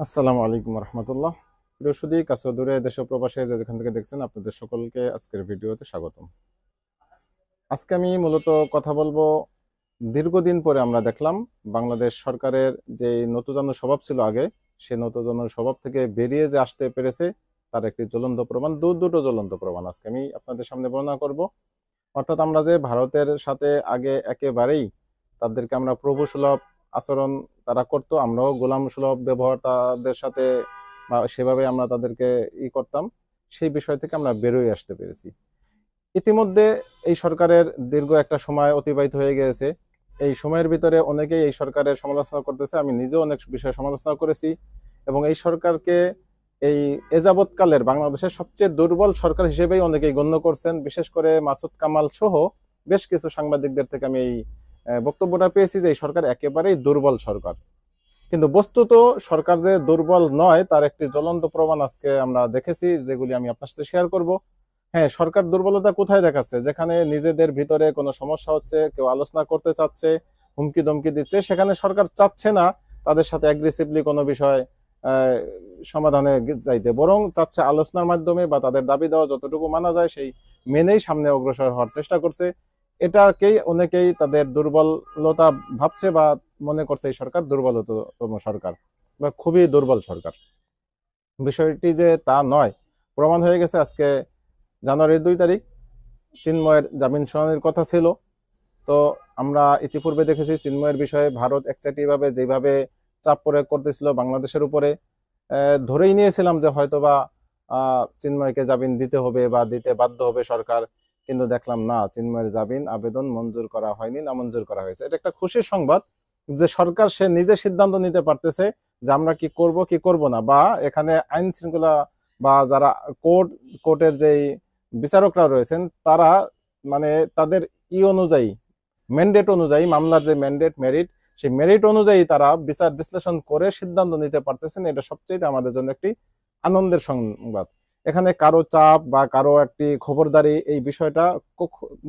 আসসালামু আলাইকুম রহমতুল্লাহ। প্রিয় সুধী, কাছে ও দূরে, দেশ ও প্রবাসে যে যেখান থেকে দেখছেন, আপনাদের সকলকে আজকের ভিডিওতে স্বাগতম। আজকে আমি মূলত কথা বলবো, দীর্ঘদিন পরে আমরা দেখলাম বাংলাদেশ সরকারের যে নতজানু স্বভাব ছিল আগে, সেই নতজানু স্বভাব থেকে বেরিয়ে যে আসতে পেরেছে তার একটি জ্বলন্ত প্রমাণ, দুটো জ্বলন্ত প্রমাণ আজকে আমি আপনাদের সামনে বর্ণনা করব। অর্থাৎ আমরা যে ভারতের সাথে আগে একেবারেই তাদেরকে আমরা প্রভু সুলভ আচরণ তারা করতো, আমরাও গোলাম সুলভ ব্যবহার তাদের সাথে বা সেভাবে আমরা তাদেরকে করতাম, সেই বিষয় থেকে আমরা বেরোয় আসতে পেরেছি। ইতিমধ্যে এই সরকারের দীর্ঘ একটা সময় অতিবাহিত হয়ে গিয়েছে। এই সময়ের ভিতরে অনেকেই এই সরকারের সমালোচনা করতেছে, আমি নিজেও অনেক বিষয়ে সমালোচনা করেছি এবং এই সরকারকে এই এযাবৎকালের বাংলাদেশের সবচেয়ে দুর্বল সরকার হিসেবেই অনেকেই গণ্য করছেন। বিশেষ করে মাসুদ কামাল সহ বেশ কিছু সাংবাদিকদের থেকে আমি এই বক্তব্যটা পেয়েছি যে এই সরকার একেবারেই দুর্বল সরকার। কিন্তু বস্তুত সরকার যে দুর্বল নয় তার একটি জ্বলন্ত প্রমাণ আজকে আমরা দেখেছি, যেগুলি আমি আপনার সাথে শেয়ার করব। হ্যাঁ, সরকার দুর্বলতা কোথায় দেখাচ্ছে? যেখানে নিজেদের ভিতরে কোনো সমস্যা হচ্ছে, কেউ আলোচনা করতে চাচ্ছে, হুমকি ধমকি দিচ্ছে, সেখানে সরকার চাচ্ছে না তাদের সাথে অ্যাগ্রেসিভলি কোনো বিষয় সমাধানে যাইতে, বরং চাচ্ছে আলোচনার মাধ্যমে বা তাদের দাবি দেওয়া যতটুকু মানা যায় সেই মেনেই সামনে অগ্রসর হওয়ার চেষ্টা করছে। এটাকেই অনেকেই তাদের দুর্বলতা ভাবছে বা মনে করছে এই সরকার দুর্বলতম সরকার বা খুবই দুর্বল সরকার। বিষয়টি যে তা নয়, প্রমাণ হয়ে গেছে। আজকে জানুয়ারির 2 তারিখ চিন্ময়ের জামিন শুনানির কথা ছিল। তো আমরা ইতিপূর্বে দেখেছি চিন্ময়ের বিষয়ে ভারত একচাটিভাবে যেভাবে চাপ প্রয়োগ করতেছিল বাংলাদেশের উপরে, ধরেই নিয়েছিলাম যে হয়তোবা চিন্ময়কে জামিন দিতে হবে বা দিতে বাধ্য হবে সরকার। কিন্তু দেখলাম না, চিন্ময়ের জামিন আবেদন মঞ্জুর করা হয়নি, নামঞ্জুর করা হয়েছে। এটা একটা খুশির সংবাদ যে সরকার সে নিজে সিদ্ধান্ত নিতে পারতেছে যে আমরা কি করব কি করব না, বা এখানে আইন শৃঙ্খলা বা যারা কোর্টের যে বিচারকরা রয়েছেন তারা মানে তাদের অনুযায়ী, ম্যান্ডেট অনুযায়ী, মামলার যে ম্যান্ডেট মেরিট, সেই মেরিট অনুযায়ী তারা বিচার বিশ্লেষণ করে সিদ্ধান্ত নিতে পারতেছেন। এটা সবচেয়ে আমাদের জন্য একটি আনন্দের সংবাদ। এখানে কারো চাপ বা কারো একটি খবরদারি এই বিষয়টা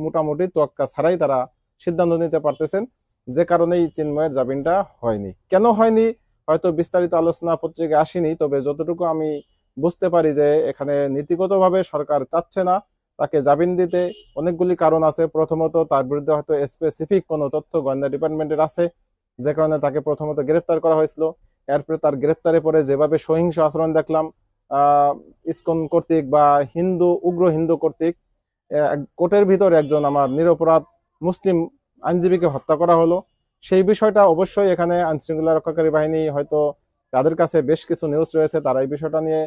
মোটামুটি তোয়াক্কা ছাড়াই তারা সিদ্ধান্ত নিতে পারতেছেন, যে কারণে এই চিন্ময়ের জামিনটা হয়নি। কেন হয়নি হয়তো বিস্তারিত আলোচনা পত্রিকায় আসেনি, তবে যতটুকু আমি বুঝতে পারি যে এখানে নীতিগতভাবে সরকার চাচ্ছে না তাকে জামিন দিতে। অনেকগুলি কারণ আছে। প্রথমত, তার বিরুদ্ধে হয়তো স্পেসিফিক কোনো তথ্য গোয়েন্দা ডিপার্টমেন্টের আছে, যে কারণে তাকে প্রথমত গ্রেফতার করা হয়েছিল। এরপরে তার গ্রেফতারে পরে যেভাবে সহিংস আচরণ দেখলাম ইসকন কর্তৃক বা উগ্র হিন্দু কর্তৃক, কোর্টের ভিতরে একজন আমার নিরপরাধ মুসলিম আইনজীবীকে হত্যা করা হলো, সেই বিষয়টা অবশ্যই এখানে আইনশৃঙ্খলা রক্ষাকারী বাহিনী হয়তো তাদের কাছে বেশ কিছু নিউজ রয়েছে, তারা এই বিষয়টা নিয়ে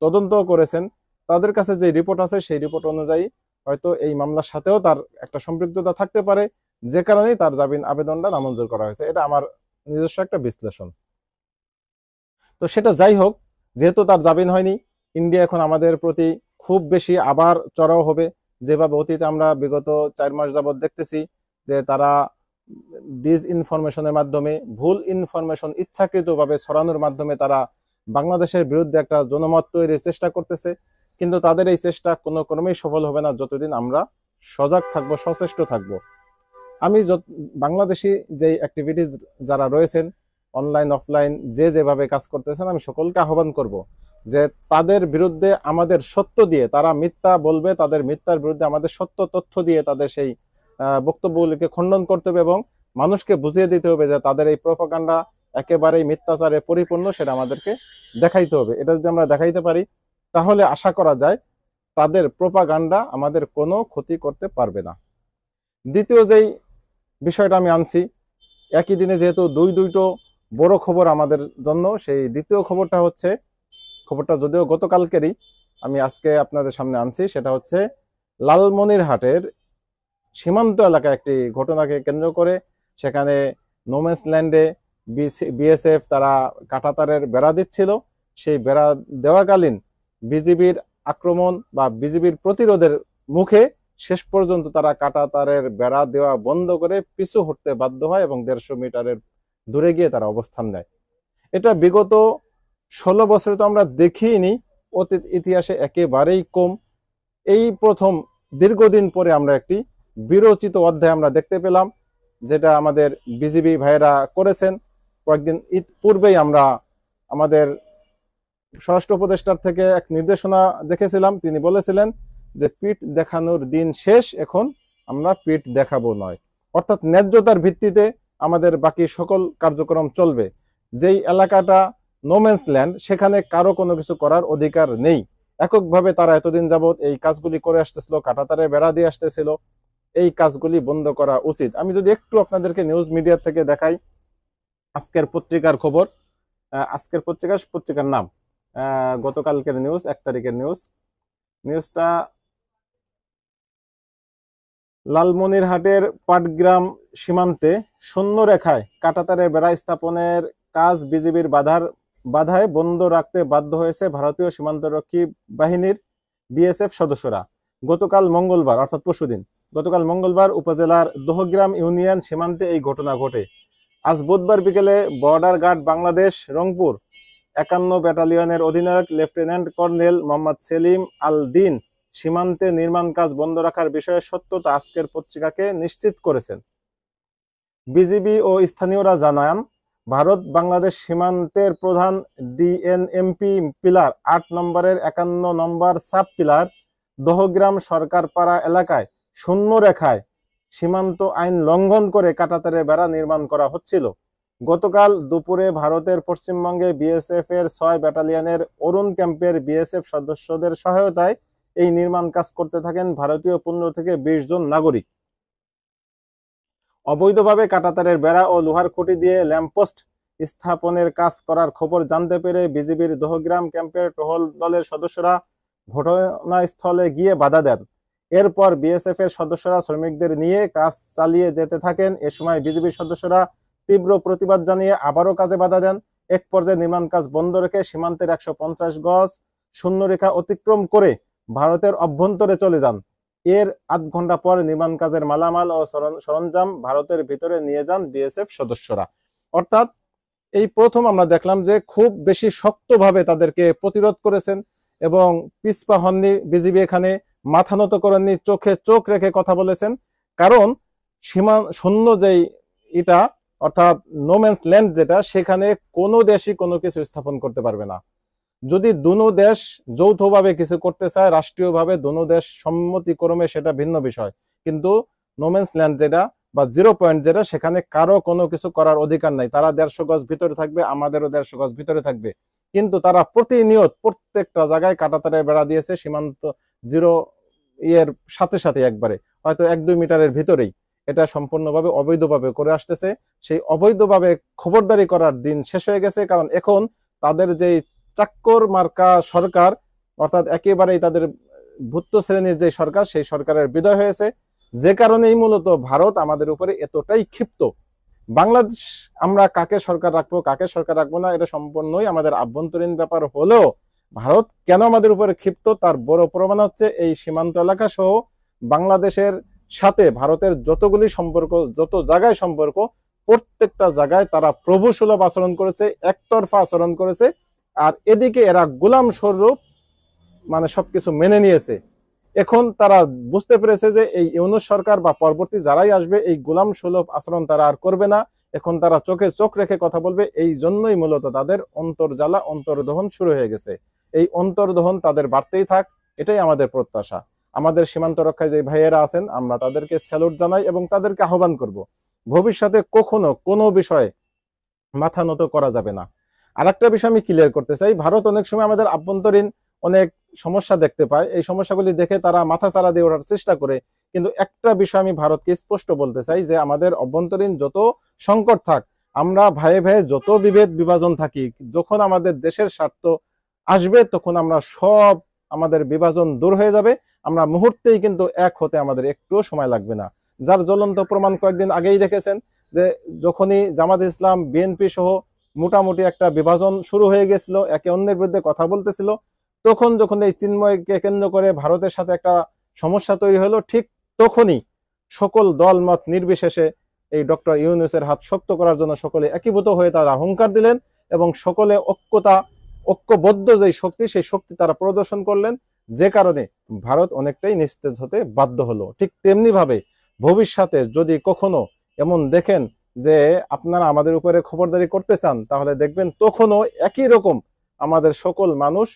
তদন্ত করেছেন। তাদের কাছে যে রিপোর্ট আছে সেই রিপোর্ট অনুযায়ী হয়তো এই মামলার সাথেও তার একটা সম্পৃক্ততা থাকতে পারে, যে কারণেই তার জামিন আবেদনটা নামঞ্জুর করা হয়েছে। এটা আমার নিজস্ব একটা বিশ্লেষণ। তো সেটা যাই হোক, যেহেতু তার জামিন হয়নি, ইন্ডিয়া এখন আমাদের প্রতি খুব বেশি আবার চড়াও হবে। যেভাবে অতীতে আমরা বিগত 4 মাস যাবৎ দেখতেছি যে তারা ডিসইনফরমেশনের মাধ্যমে, ভুল ইনফরমেশন ইচ্ছাকৃতভাবে ছড়ানোর মাধ্যমে তারা বাংলাদেশের বিরুদ্ধে একটা জনমত তৈরির চেষ্টা করতেছে। কিন্তু তাদের এই চেষ্টা কোনো ক্রমেই সফল হবে না যতদিন আমরা সজাগ থাকবো, সচেষ্ট থাকবো। আমি বাংলাদেশি যে অ্যাক্টিভিটিস যারা রয়েছেন অনলাইন অফলাইন যে যেভাবে কাজ করতেছেন, আমি সকলকে আহ্বান করব যে তাদের বিরুদ্ধে আমাদের সত্য দিয়ে, তারা মিথ্যা বলবে, তাদের মিথ্যার বিরুদ্ধে আমাদের সত্য তথ্য দিয়ে তাদের সেই বক্তব্যগুলিকে খণ্ডন করতে হবে এবং মানুষকে বুঝিয়ে দিতে হবে যে তাদের এই প্রপাগান্ডা একেবারেই মিথ্যাচারে পরিপূর্ণ, সেটা আমাদেরকে দেখাইতে হবে। এটা যদি আমরা দেখাইতে পারি তাহলে আশা করা যায় তাদের প্রপাগান্ডা আমাদের কোনো ক্ষতি করতে পারবে না। দ্বিতীয় যেই বিষয়টা আমি আনছি, একই দিনে যেহেতু দুটো বড় খবর আমাদের জন্য, সেই দ্বিতীয় খবরটা হচ্ছে, খবরটা যদিও গতকালকেরই, আমি আজকে আপনাদের সামনে আনছি। সেটা হচ্ছে লালমনিরহাটের সীমান্ত এলাকায় একটি ঘটনাকে কেন্দ্র করে, সেখানে নোম্যান্স ল্যান্ডে বিএসএফ তারা কাঁটাতারের বেড়া দিচ্ছিল। সেই বেড়া দেওয়াকালীন বিজিবির আক্রমণ বা বিজিবির প্রতিরোধের মুখে শেষ পর্যন্ত তারা কাঁটাতারের বেড়া দেওয়া বন্ধ করে পিছু হটতে বাধ্য হয় এবং 150 মিটারের দূরে গিয়ে তারা অবস্থান নেয়। এটা বিগত 16 বছরে তো আমরা দেখিনি, অতীত ইতিহাসে একেবারেই কম। এই প্রথম দীর্ঘদিন পরে আমরা একটি বিরচিত অধ্যায় আমরা দেখতে পেলাম, যেটা আমাদের বিজিবি ভাইয়েরা করেছেন। কয়েকদিন পূর্বেই আমরা আমাদের স্বরাষ্ট্র উপদেষ্টার থেকে এক নির্দেশনা দেখেছিলাম, তিনি বলেছিলেন যে পিঠ দেখানোর দিন শেষ, এখন আমরা পিঠ দেখাবো নয়। অর্থাৎ ন্যায্যতার ভিত্তিতে আমাদের বাকি সকল কার্যক্রম চলবে। যেই এলাকাটা নোম্যান্স ল্যান্ড, সেখানে কারো কোনো কিছু করার অধিকার নেই। এককভাবে তারা এতদিন যাবৎ এই কাজগুলি করে আসতেছিল, কাঁটাতারে বেড়া দিয়ে আসতেছিল। এই কাজগুলি বন্ধ করা উচিত। আমি যদি একটু আপনাদেরকে নিউজ মিডিয়া থেকে দেখাই আজকের পত্রিকার খবর, আজকের পত্রিকার নাম গতকালকের নিউজ, 1 তারিখের নিউজটা লালমনিরহাটের পাটগ্রাম সীমান্তে শূন্যরেখায় কাঁটাতারের বেড়া স্থাপনের কাজ বিজিবির বাধায় বন্ধ রাখতে বাধ্য হয়েছে ভারতীয় সীমান্তরক্ষী বাহিনীর বিএসএফ সদস্যরা। গতকাল মঙ্গলবার, অর্থাৎ পরশুদিন, উপজেলার দোহগ্রাম ইউনিয়ন সীমান্তে এই ঘটনা ঘটে। আজ বুধবার বিকেলে বর্ডার গার্ড বাংলাদেশ রংপুর 51 ব্যাটালিয়নের অধিনায়ক লেফটেন্যান্ট কর্নেল মোহাম্মদ সেলিম আল দিন সীমান্তে নির্মাণ কাজ বন্ধ রাখার বিষয়ে সত্যতা আজকের পত্রিকাকে নিশ্চিত করেছেন। বিজিবি ও স্থানীয়রা জানান, ভারত বাংলাদেশ সীমান্তের প্রধান ডিএনএমপি পিলার 8 নম্বরের 51 নম্বর সাব পিলার দহগ্রাম সরকারপাড়া এলাকায় শূন্য রেখায় সীমান্ত আইন লঙ্ঘন করে কাঁটাতারের বেড়া নির্মাণ করা হচ্ছিল। গতকাল দুপুরে ভারতের পশ্চিমবঙ্গে বিএসএফ এর 6 ব্যাটালিয়নের অরুণ ক্যাম্পের বিএসএফ সদস্যদের সহায়তায় এই নির্মাণ কাজ করতে থাকেন ভারতীয় 15 থেকে 20 জন নাগরিক। অবৈধভাবে কাঁটাতারের বেড়া ও লোহার খুঁটি দিয়ে ল্যাম্পপোস্ট স্থাপনের কাজ করার খবর জানতে পেরে বিজিবির দহগ্রাম ক্যাম্পের টহল দলের সদস্যরা ঘটনাস্থলে গিয়ে বাধা দেন। এরপর বিএসএফ এর সদস্যরা শ্রমিকদের নিয়ে কাজ চালিয়ে যেতে থাকেন। এ সময় বিজিবির সদস্যরা তীব্র প্রতিবাদ জানিয়ে আবারও কাজে বাধা দেন। এক পর্যায়ে নির্মাণ কাজ বন্ধ রেখে সীমান্তের 150 গজ শূন্যরেখা অতিক্রম করে ভারতের অভ্যন্তরে চলে যান। এর আধ ঘন্টা পর নির্মাণ কাজের মালামাল ও সরঞ্জাম ভারতের ভিতরে নিয়ে যান বিএসএফ সদস্যরা। অর্থাৎ এই প্রথম আমরা দেখলাম যে খুব বেশি শক্তভাবে তাদেরকে প্রতিরোধ করেছেন এবং পিছপা হননি বিজিবি, এখানে মাথা নত করেননি, চোখে চোখ রেখে কথা বলেছেন। কারণ সীমা শূন্য যেই এটা, অর্থাৎ নোম্যান্স ল্যান্ড যেটা, সেখানে কোনো দেশই কোনো কিছু স্থাপন করতে পারবে না। যদি দুনো দেশ যৌথভাবে কিছু করতে চায়, রাষ্ট্রীয়ভাবে দুনো দেশ সম্মতিক্রমে, সেটা ভিন্ন বিষয়। কিন্তু নোম্যান্স ল্যান্ড যেটা বা 0 পয়েন্ট যেটা, সেখানে কারো কোনো কিছু করার অধিকার নাই। তারা 150 গজ ভিতরে থাকবে, আমাদেরও 150 গজ ভিতরে থাকবে। কিন্তু তারা প্রতিনিয়ত প্রত্যেকটা জায়গায় কাঁটাতারের বেড়া দিয়েছে সীমান্ত 0 এর সাথে সাথে, একবারে হয়তো 1-2 মিটারের ভিতরেই। এটা সম্পূর্ণভাবে অবৈধভাবে করে আসতেছে। সেই অবৈধভাবে খবরদারি করার দিন শেষ হয়ে গেছে। কারণ এখন তাদের যেই চাক্কর মার্কা সরকার, অর্থাৎ একেবারেই তাদের ভূত শ্রেণীর যে সরকার, সেই সরকারের বিদায় হয়েছে। যে কারণেই মূলত ভারত আমাদের উপরে এতটাই ক্ষিপ্ত। বাংলাদেশ আমরা কাকে সরকার রাখবো, কাকে সরকার রাখবো না, এটা সম্পূর্ণই আমাদের আভ্যন্তরীণ ব্যাপার হলেও ভারত কেন আমাদের উপরে ক্ষিপ্ত তার বড় প্রমাণ হচ্ছে এই সীমান্ত এলাকা সহ বাংলাদেশের সাথে ভারতের যতগুলি সম্পর্ক, যত জায়গায় সম্পর্ক, প্রত্যেকটা জায়গায় তারা প্রভুসুলভ আচরণ করেছে, একতরফা আচরণ করেছে। আর এদিকে এরা গোলাম স্বরূপ মানে সবকিছু মেনে নিয়েছে। এখন তারা বুঝতে পেরেছে যে এই ইউনূস সরকার বা পরবর্তী যারাই আসবে, এই গোলাম সুলভ আচরণ তারা আর করবে না। এখন তারা চোখে চোখ রেখে কথা বলবে। এই জন্যই মূলত তাদের অন্তর্জালা, অন্তর্দহন শুরু হয়ে গেছে। এই অন্তর্দহন তাদের বাড়তেই থাক, এটাই আমাদের প্রত্যাশা। আমাদের সীমান্ত রক্ষায় যে ভাইয়েরা আছেন, আমরা তাদেরকে স্যালুট জানাই এবং তাদেরকে আহ্বান করব, ভবিষ্যতে কখনো কোনো বিষয়ে মাথা নত করা যাবে না। আর একটা বিষয় আমি ক্লিয়ার করতে চাই, ভারত অনেক সময় আমাদের আভ্যন্তরীণ অনেক সমস্যা দেখতে পায়, এই সমস্যাগুলি দেখে তারা মাথা চারা দিয়ে ওঠার চেষ্টা করে। কিন্তু একটা বিষয় আমি ভারতকে স্পষ্ট বলতে চাই যে আমাদের অভ্যন্তরীণ যত সংকট থাক, আমরা ভাইয়ে ভাইয়ে যত বিভেদ বিভাজন থাকি, যখন আমাদের দেশের স্বার্থ আসবে তখন আমরা সব আমাদের বিভাজন দূর হয়ে যাবে। আমরা মুহূর্তেই কিন্তু এক হতে আমাদের একটুও সময় লাগবে না। যার জ্বলন্ত প্রমাণ কয়েকদিন আগেই দেখেছেন যে যখনই জামাত ইসলাম, বিএনপি সহ মোটামুটি একটা বিভাজন শুরু হয়ে গেছিল, একে অন্যের বিরুদ্ধে কথা বলতেছিল, তখন যখন এই চিন্ময়কে কেন্দ্র করে ভারতের সাথে একটা সমস্যা তৈরি হলো, ঠিক তখনই সকল দল মত নির্বিশেষে এই ডক্টর ইউনূসের হাত শক্ত করার জন্য সকলে একীভূত হয়ে তারা হুঙ্কার দিলেন এবং সকলে ঐক্যবদ্ধ যে শক্তি, সেই শক্তি তারা প্রদর্শন করলেন, যে কারণে ভারত অনেকটাই নিস্তেজ হতে বাধ্য হলো। ঠিক তেমনি ভাবে ভবিষ্যতে যদি কখনো এমন দেখেন যে আপনারা আমাদের উপরে খবরদারি করতে চান, তাহলে দেখবেন তখনও একই রকম আমাদের সকল মানুষ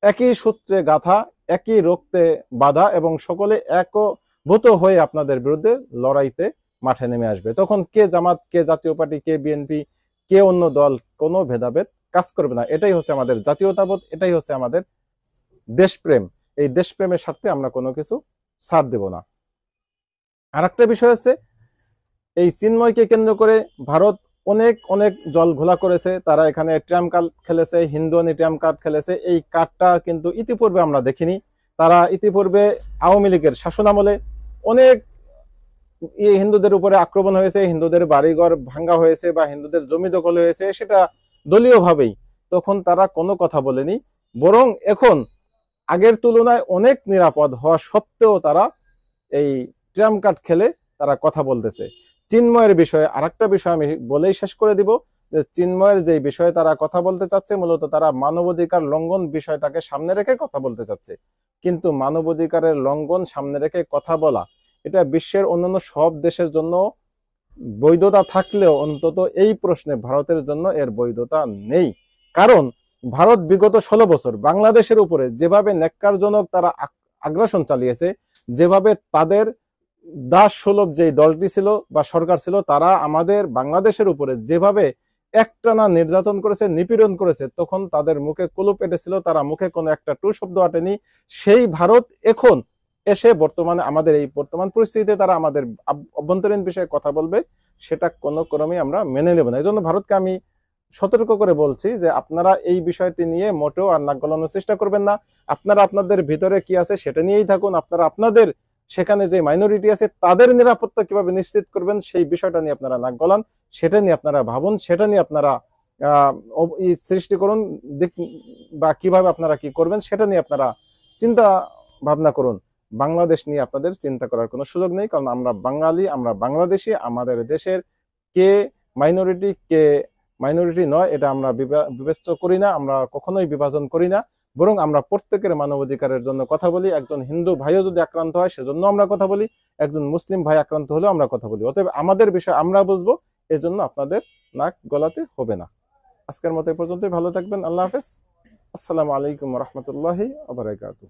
একই সূত্রে গাঁথা, একই রক্তে বাঁধা এবং সকলে একভূত হয়ে আপনাদের বিরুদ্ধে লড়াইতে মাঠে নেমে আসবে। তখন কে জামাত, কে জাতীয় পার্টি, কে বিএনপি, কে অন্য দল, কোনো ভেদাভেদ কাজ করবে না। এটাই হচ্ছে আমাদের জাতীয়তাবোধ, এটাই হচ্ছে আমাদের দেশপ্রেম। এই দেশপ্রেমের স্বার্থে আমরা কোনো কিছু ছাড় দেব না। আর একটা বিষয় হচ্ছে, এই চিন্ময়কে কেন্দ্র করে ভারত অনেক অনেক জল ঘোলা করেছে। তারা এখানে ট্রাম্প কার্ড খেলেছে, হিন্দুয়ানি ট্রাম্প কার্ড খেলেছে। এই কার্ডটা কিন্তু ইতিপূর্বে আমরা দেখিনি। তারা ইতিপূর্বে আওয়ামী লীগের শাসনামলে অনেক হিন্দুদের উপরে আক্রমণ হয়েছে, হিন্দুদের বাড়িঘর ভাঙ্গা হয়েছে বা হিন্দুদের জমি দখল হয়েছে, সেটা দলীয়ভাবেই। তখন তারা কোনো কথা বলেনি, বরং এখন আগের তুলনায় অনেক নিরাপদ হওয়া সত্ত্বেও তারা এই ট্রাম্প কার্ড খেলে তারা কথা বলতেছে। চিন্ময়ের বিষয়ে আরেকটা বিষয় আমি বলেই শেষ করে দিব, যে চিন্ময়ের যে বিষয়ে তারা কথা বলতে চাচ্ছে, মূলত তারা মানবাধিকার লঙ্ঘন বিষয়টাকে সামনে রেখে কথা বলতে চাচ্ছে। কিন্তু মানবাধিকারের লঙ্ঘন সামনে রেখে কথা বলা, এটা বিশ্বের অন্যান্য সব দেশের জন্য বৈধতা থাকলেও অন্তত এই প্রশ্নে ভারতের জন্য এর বৈধতা নেই। কারণ ভারত বিগত 16 বছর বাংলাদেশের উপরে যেভাবে ন্যাক্কারজনক তারা আগ্রাসন চালিয়েছে, যেভাবে তাদের দাস সুলভ যে দলটি ছিল বা সরকার ছিল, তারা আমাদের বাংলাদেশের উপরে যেভাবে একটানা নির্যাতন করেছে, নিপীড়ন করেছে, তখন তাদের মুখে কুলুপ এঁটেছিল, তারা মুখে কোনো একটা টু শব্দ আটেনি। সেই ভারত এখন এসে বর্তমানে আমাদের এই বর্তমান পরিস্থিতিতে তারা আমাদের অভ্যন্তরীণ বিষয়ে কথা বলবে, সেটা কোনো ক্রমেই আমরা মেনে নেব না। এই জন্য ভারতকে আমি সতর্ক করে বলছি যে আপনারা এই বিষয়টি নিয়ে মোটেও আর নাক গলানোর চেষ্টা করবেন না। আপনারা আপনাদের ভিতরে কি আছে সেটা নিয়েই থাকুন। আপনারা আপনাদের সেখানে যে মাইনরিটি আছে তাদের নিরাপত্তা কিভাবে নিশ্চিত করবেন সেই বিষয়টা নিয়ে আপনারা নাক গলান, সেটা নিয়ে আপনারা ভাবুন, সেটা নিয়ে আপনারা সৃষ্টি করুন, বা কিভাবে আপনারা কি করবেন সেটা নিয়ে আপনারা চিন্তা ভাবনা করুন। বাংলাদেশ নিয়ে আপনাদের চিন্তা করার কোনো সুযোগ নেই, কারণ আমরা বাঙালি, আমরা বাংলাদেশি। আমাদের দেশের কে মাইনরিটি, কে মাইনরিটি নয়, এটা আমরা বিবেচ্য করি না, আমরা কখনোই বিভাজন করি না। বরং আমরা প্রত্যেকের মানবাধিকারের জন্য কথা বলি। একজন হিন্দু ভাইও যদি আক্রান্ত হয় সেজন্য আমরা কথা বলি, একজন মুসলিম ভাই আক্রান্ত হলেও আমরা কথা বলি। অতএব আমাদের বিষয় আমরা বুঝবো, এজন্য আপনাদের নাক গলাতে হবে না। আজকের মতো এই পর্যন্তই। ভালো থাকবেন। আল্লাহ হাফেজ। আসসালামু আলাইকুম রহমতুল্লাহি ওয়া বারাকাতুহু।